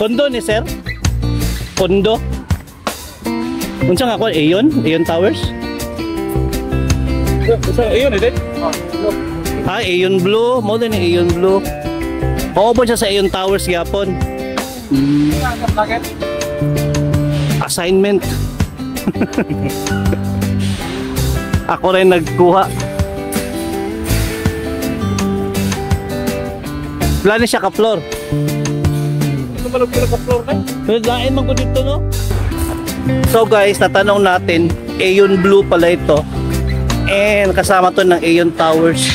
Kondo ni sir? Kondo? Unsa nga ko? Aeon Towers? Aeon din? Aeon Blue. Mo din Aeon Blue. Oo po siya sa Aeon Towers yapon. Assignment. Ako rin nagkuha. Wala na siya ka-floor. Ano ba lang ka-floor na? Lain man ko dito, no? So guys, natanong natin, Aeon Blue pala ito. And kasama to ng Aeon Towers.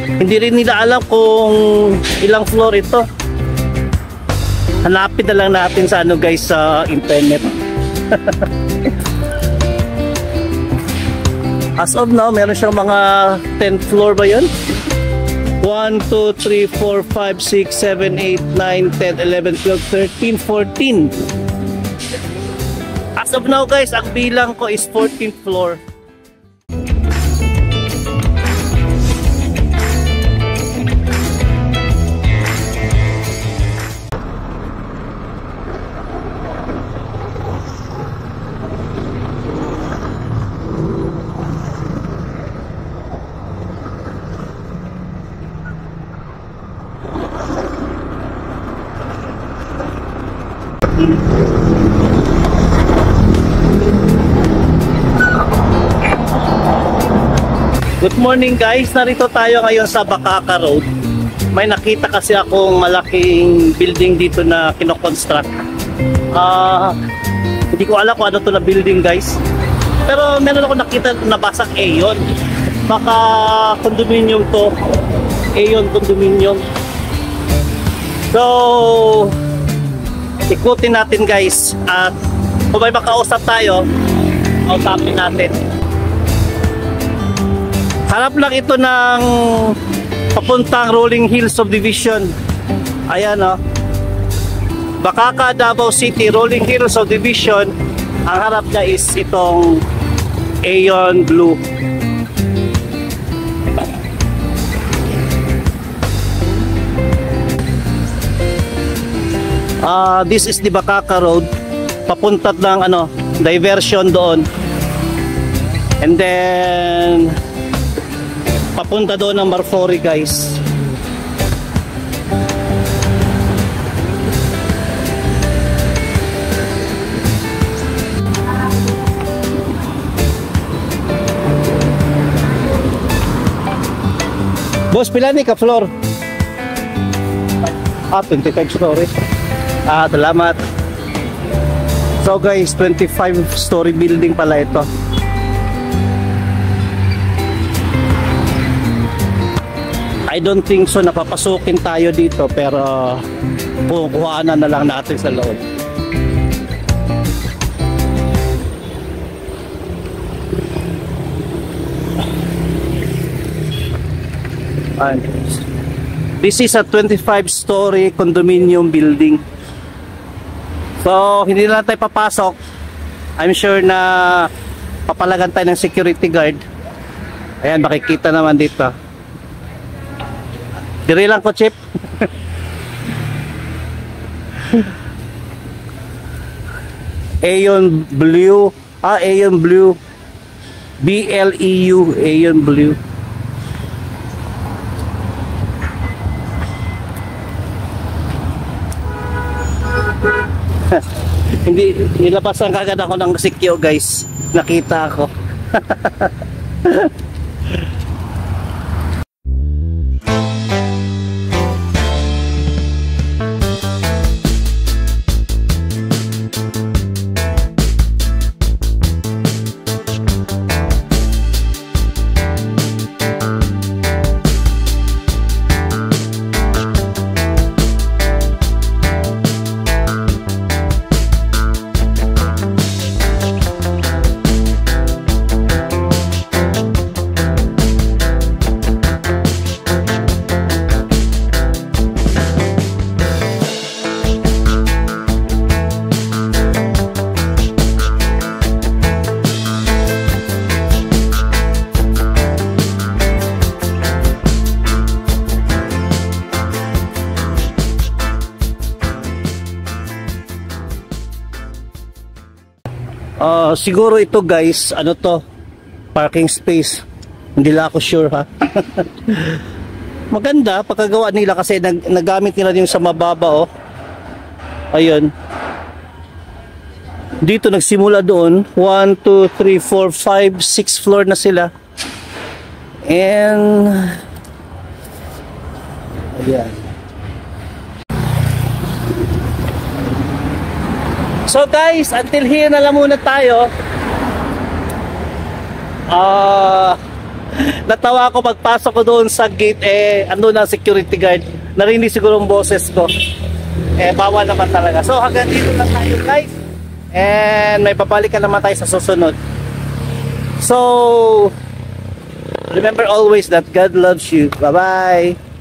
Hindi rin nila alam kung ilang floor ito. Hanapin na lang natin sa ano guys, sa internet. As of now, meron siyang mga 10th floor ba yun? 1, 2, 3, 4, 5, 6, 7, 8, 9, 10, 11, 12, 13, 14. As of now guys, ang bilang ko is 14th floor. Good morning guys, narito tayo ngayon sa Bakaka Road. May nakita kasi akong malaking building dito na kinoconstruct. Hindi ko alam kung ano to na building guys. Pero meron ako nakita na basang Aeon. Baka condominium to. Aeon condominium. So, ikutin natin guys. At kung may makausap tayo, kausapin natin. Harap lang ito ng papuntang Rolling Hills Subdivision. Ayan o. Bakaka, Davao City, Rolling Hills Subdivision. Ang harap niya is itong Aeon Blue. This is the Bakaka Road. Papunta ng ano, diversion doon. And then papunta doon ng Marfori guys. Boss, pila ni ka floor? 25 story. Salamat. So guys, 25 story building pala ito. I don't think so napapasukin tayo dito, pero kukuhaan na lang natin sa loob. This is a 25-story condominium building. So hindi na tayo papasok. I'm sure na papalagan tayo ng security guard. Ayan, makikita naman dito. Dire lang ko, Chip. Aeon Blue. Aeon Blue. BLEU. Aeon Blue. Hindi, nilapasan kagad ako ng sikyo guys. Nakita ako. Siguro ito guys, ano to? Parking space. Hindi lang ako sure ha. Maganda pagkagawa nila kasi nagamit nila yung sa mababa oh. Ayun. Dito nagsimula doon. 1, 2, 3, 4, 5, 6 floor na sila. And ayan. So guys, until here na lang muna tayo. Natawa ako pagpasok ko doon sa gate, ando na security guard. Narinig siguro ang boses ko. Bawal naman talaga. So hanggang dito lang tayo guys. And may babalikan naman tayo sa susunod. So remember always that God loves you. Bye bye.